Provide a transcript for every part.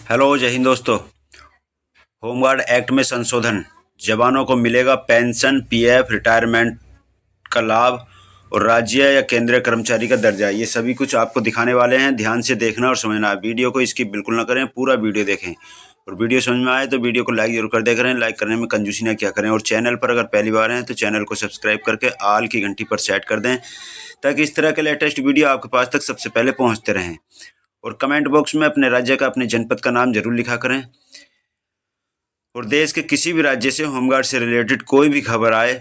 Hello, जय हिंद दोस्तों। Home guard act में संशोधन, जवानों को मिलेगा पेंशन, पीएफ, रिटायरमेंट का लाभ और राज्य या केंद्रीय कर्मचारी का दर्जा। ये सभी कुछ आपको दिखाने वाले हैं। ध्यान से देखना और समझना। वीडियो को स्किप बिल्कुल ना करें, पूरा वीडियो देखें और वीडियो समझ में आए तो वीडियो को लाइक जरूर कर दिया करें। लाइक करने में कंजूसी ना क्या करें और चैनल पर अगर पहली बार हैं तो चैनल को सब्सक्राइब करके ऑल की घंटी पर सेट कर दें ताकि इस तरह के लेटेस्ट वीडियो आपके पास तक सबसे पहले पहुंचते रहें। और कमेंट बॉक्स में अपने राज्य का, अपने जनपद का नाम जरूर लिखा करें। और देश के किसी भी राज्य से होमगार्ड से रिलेटेड कोई भी खबर आए,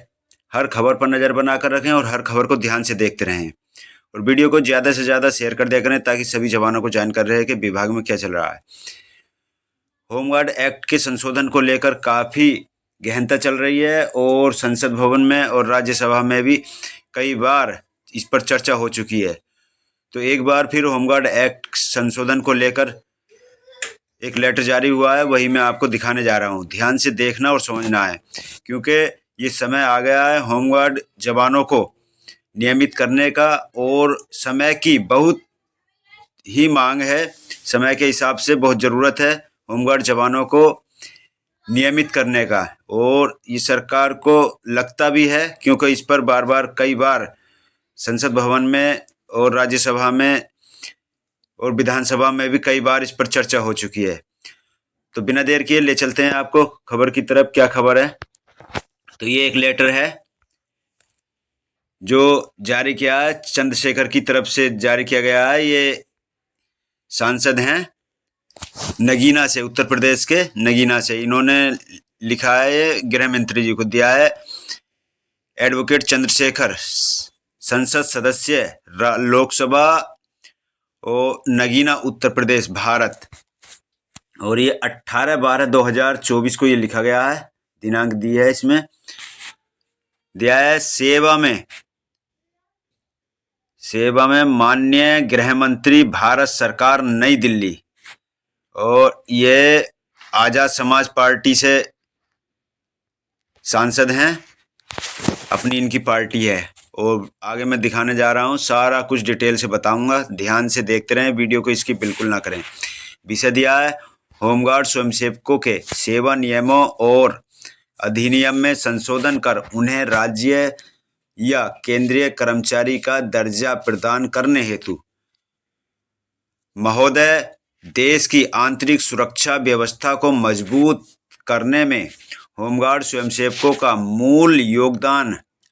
हर खबर पर नज़र बनाकर रखें और हर खबर को ध्यान से देखते रहें। और वीडियो को ज़्यादा से ज़्यादा शेयर कर दिया करें ताकि सभी जवानों को जानकारी रहे कि विभाग में क्या चल रहा है। होमगार्ड एक्ट के संशोधन को लेकर काफ़ी गहनता चल रही है और संसद भवन में और राज्यसभा में भी कई बार इस पर चर्चा हो चुकी है। तो एक बार फिर होमगार्ड एक्ट संशोधन को लेकर एक लेटर जारी हुआ है, वही मैं आपको दिखाने जा रहा हूँ। ध्यान से देखना और समझना है क्योंकि ये समय आ गया है होमगार्ड जवानों को नियमित करने का और समय की बहुत ही मांग है। समय के हिसाब से बहुत ज़रूरत है होमगार्ड जवानों को नियमित करने का और ये सरकार को लगता भी है क्योंकि इस पर बार बार कई बार संसद भवन में और राज्यसभा में और विधानसभा में भी कई बार इस पर चर्चा हो चुकी है। तो बिना देर किए ले चलते हैं आपको खबर की तरफ। क्या खबर है? तो ये एक लेटर है जो जारी किया है, चंद्रशेखर की तरफ से जारी किया गया है। ये सांसद हैं नगीना से, उत्तर प्रदेश के नगीना से। इन्होंने लिखा है, ये गृह मंत्री जी को दिया है। एडवोकेट चंद्रशेखर, संसद सदस्य, लोकसभा और नगीना, उत्तर प्रदेश, भारत। और ये 18/12/2024 को ये लिखा गया है। दिनांक दी है, इसमें दिया है सेवा में माननीय गृह मंत्री, भारत सरकार, नई दिल्ली। और ये आजाद समाज पार्टी से सांसद हैं, अपनी इनकी पार्टी है। और आगे मैं दिखाने जा रहा हूँ, सारा कुछ डिटेल से बताऊंगा। ध्यान से देखते रहें, वीडियो को इसकी बिल्कुल ना करें। विषय दिया है होमगार्ड स्वयंसेवकों के सेवा नियमों और अधिनियम में संशोधन कर उन्हें राज्य या केंद्रीय कर्मचारी का दर्जा प्रदान करने हेतु। महोदय, देश की आंतरिक सुरक्षा व्यवस्था को मजबूत करने में होमगार्ड स्वयंसेवकों का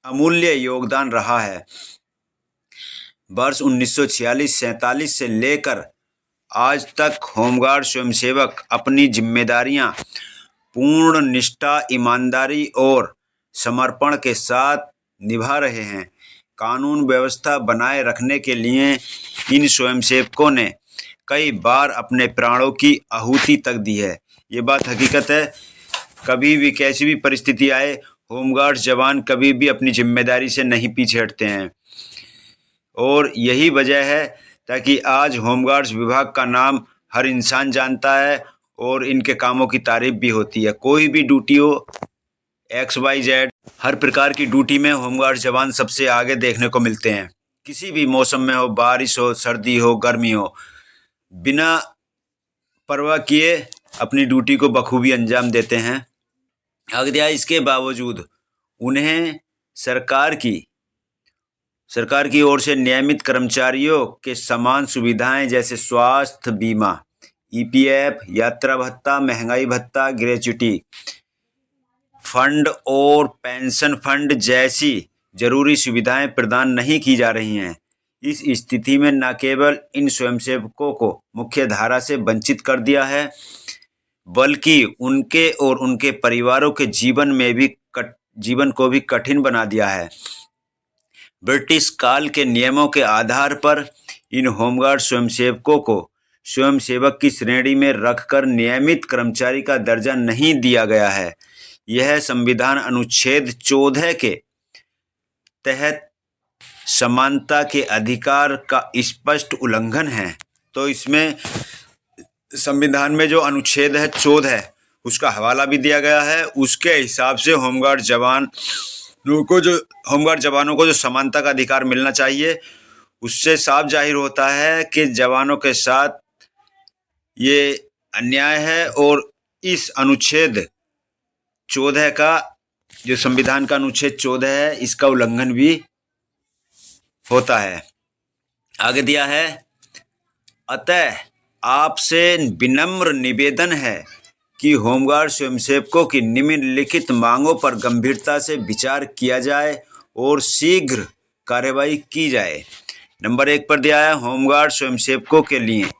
अमूल्य योगदान रहा है। वर्ष 1946-47 से लेकर आज तक होमगार्ड स्वयंसेवक अपनी जिम्मेदारियां पूर्ण निष्ठा, ईमानदारी और समर्पण के साथ निभा रहे हैं। कानून व्यवस्था बनाए रखने के लिए इन स्वयंसेवकों ने कई बार अपने प्राणों की आहुति तक दी है। ये बात हकीकत है। कभी भी कैसी भी परिस्थिति आए, होमगार्ड जवान कभी भी अपनी जिम्मेदारी से नहीं पीछे हटते हैं। और यही वजह है ताकि आज होमगार्ड्स विभाग का नाम हर इंसान जानता है और इनके कामों की तारीफ भी होती है। कोई भी ड्यूटी हो, XYZ, हर प्रकार की ड्यूटी में होमगार्ड जवान सबसे आगे देखने को मिलते हैं। किसी भी मौसम में हो, बारिश हो, सर्दी हो, गर्मी हो, बिना परवाह किए अपनी ड्यूटी को बखूबी अंजाम देते हैं। अगदिया इसके बावजूद उन्हें सरकार की ओर से नियमित कर्मचारियों के समान सुविधाएं जैसे स्वास्थ्य बीमा, EPF, यात्रा भत्ता, महंगाई भत्ता, ग्रेच्युटी फंड और पेंशन फंड जैसी जरूरी सुविधाएं प्रदान नहीं की जा रही हैं। इस स्थिति में न केवल इन स्वयंसेवकों को मुख्य धारा से वंचित कर दिया है बल्कि उनके और उनके परिवारों के जीवन को भी कठिन बना दिया है। ब्रिटिश काल के नियमों के आधार पर इन होमगार्ड स्वयंसेवकों को स्वयंसेवक की श्रेणी में रखकर नियमित कर्मचारी का दर्जा नहीं दिया गया है। यह संविधान अनुच्छेद 14 के तहत समानता के अधिकार का स्पष्ट उल्लंघन है। तो इसमें संविधान में जो अनुच्छेद है 14 उसका हवाला भी दिया गया है। उसके हिसाब से होमगार्ड जवानों को जो समानता का अधिकार मिलना चाहिए, उससे साफ जाहिर होता है कि जवानों के साथ ये अन्याय है और इस अनुच्छेद 14 का, जो संविधान का अनुच्छेद 14 है, इसका उल्लंघन भी होता है। आगे दिया है, अतः आपसे विनम्र निवेदन है कि होमगार्ड स्वयंसेवकों की निम्नलिखित मांगों पर गंभीरता से विचार किया जाए और शीघ्र कार्यवाही की जाए। नंबर 1 पर दिया है, होमगार्ड स्वयंसेवकों के लिए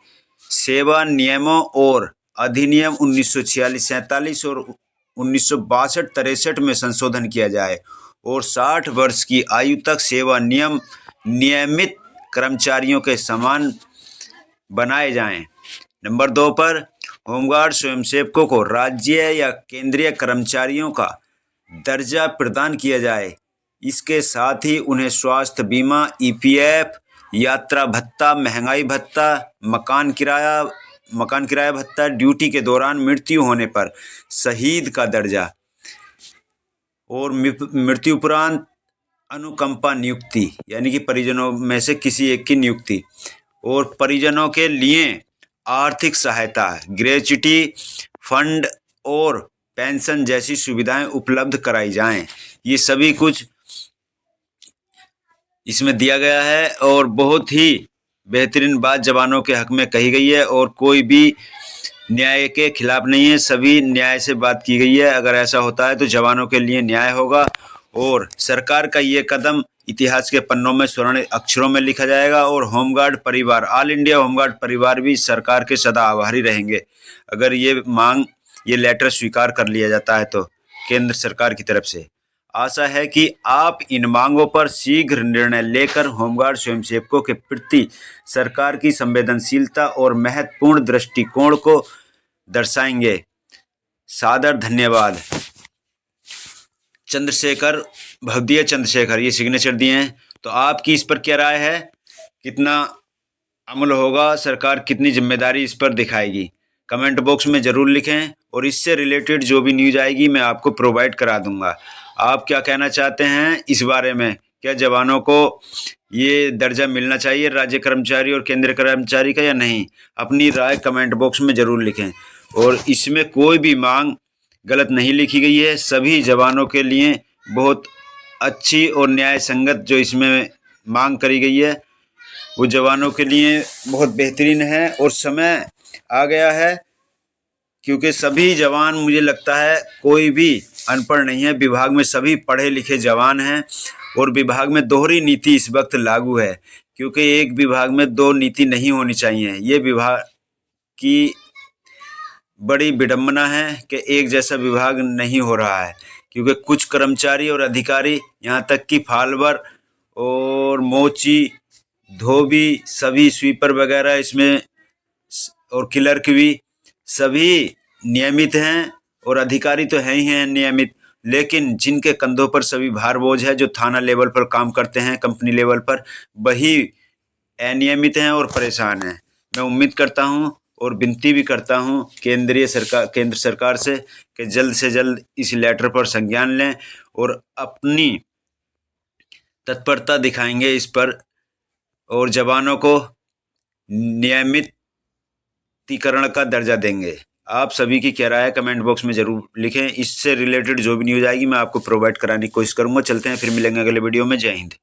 सेवा नियमों और अधिनियम 1946-47 और 1962-63 में संशोधन किया जाए और 60 वर्ष की आयु तक सेवा नियम नियमित कर्मचारियों के समान बनाए जाएं। नंबर 2 पर, होमगार्ड स्वयंसेवकों को राज्य या केंद्रीय कर्मचारियों का दर्जा प्रदान किया जाए। इसके साथ ही उन्हें स्वास्थ्य बीमा, ईपीएफ, यात्रा भत्ता, महंगाई भत्ता, मकान किराया भत्ता, ड्यूटी के दौरान मृत्यु होने पर शहीद का दर्जा और मृत्यु उपरांत अनुकंपा नियुक्ति, यानी कि परिजनों में से किसी एक की नियुक्ति, और परिजनों के लिए आर्थिक सहायता, ग्रेच्युटी फंड और पेंशन जैसी सुविधाएं उपलब्ध कराई जाएं। ये सभी कुछ इसमें दिया गया है और बहुत ही बेहतरीन बात जवानों के हक में कही गई है और कोई भी न्याय के खिलाफ नहीं है, सभी न्याय से बात की गई है। अगर ऐसा होता है तो जवानों के लिए न्याय होगा और सरकार का ये कदम इतिहास के पन्नों में स्वर्ण अक्षरों में लिखा जाएगा और होमगार्ड परिवार, ऑल इंडिया होमगार्ड परिवार भी सरकार के सदा आभारी रहेंगे अगर ये लेटर स्वीकार कर लिया जाता है तो केंद्र सरकार की तरफ से। आशा है कि आप इन मांगों पर शीघ्र निर्णय लेकर होमगार्ड स्वयंसेवकों के प्रति सरकार की संवेदनशीलता और महत्वपूर्ण दृष्टिकोण को दर्शाएंगे। सादर धन्यवाद। चंद्रशेखर, भवदीय चंद्रशेखर, ये सिग्नेचर दिए हैं। तो आपकी इस पर क्या राय है, कितना अमल होगा, सरकार कितनी जिम्मेदारी इस पर दिखाएगी? कमेंट बॉक्स में ज़रूर लिखें और इससे रिलेटेड जो भी न्यूज़ आएगी मैं आपको प्रोवाइड करा दूंगा। आप क्या कहना चाहते हैं इस बारे में? क्या जवानों को ये दर्जा मिलना चाहिए राज्य कर्मचारी और केंद्रीय कर्मचारी का या नहीं? अपनी राय कमेंट बॉक्स में ज़रूर लिखें और इसमें कोई भी मांग गलत नहीं लिखी गई है। सभी जवानों के लिए बहुत अच्छी और न्याय संगत जो इसमें मांग करी गई है वो जवानों के लिए बहुत बेहतरीन है और समय आ गया है क्योंकि सभी जवान, मुझे लगता है कोई भी अनपढ़ नहीं है, विभाग में सभी पढ़े लिखे जवान हैं और विभाग में दोहरी नीति इस वक्त लागू है क्योंकि एक विभाग में दो नीति नहीं होनी चाहिए। ये विभाग की बड़ी विडंबना है कि एक जैसा विभाग नहीं हो रहा है क्योंकि कुछ कर्मचारी और अधिकारी, यहाँ तक कि फाल्वर और मोची, धोबी, सभी स्वीपर वगैरह इसमें और क्लर्क भी सभी नियमित हैं और अधिकारी तो हैं ही हैं नियमित, लेकिन जिनके कंधों पर सभी भार बोझ है, जो थाना लेवल पर काम करते हैं, कंपनी लेवल पर, वही अनियमित हैं और परेशान हैं। मैं उम्मीद करता हूं और विनती भी करता हूं केंद्र सरकार से कि जल्द से जल्द इस लेटर पर संज्ञान लें और अपनी तत्परता दिखाएंगे इस पर और जवानों को नियमितीकरण का दर्जा देंगे। आप सभी की क्या राय है कमेंट बॉक्स में ज़रूर लिखें। इससे रिलेटेड जो भी न्यूज़ आएगी मैं आपको प्रोवाइड कराने की कोशिश करूँगा। चलते हैं, फिर मिलेंगे अगले वीडियो में। जय हिंद।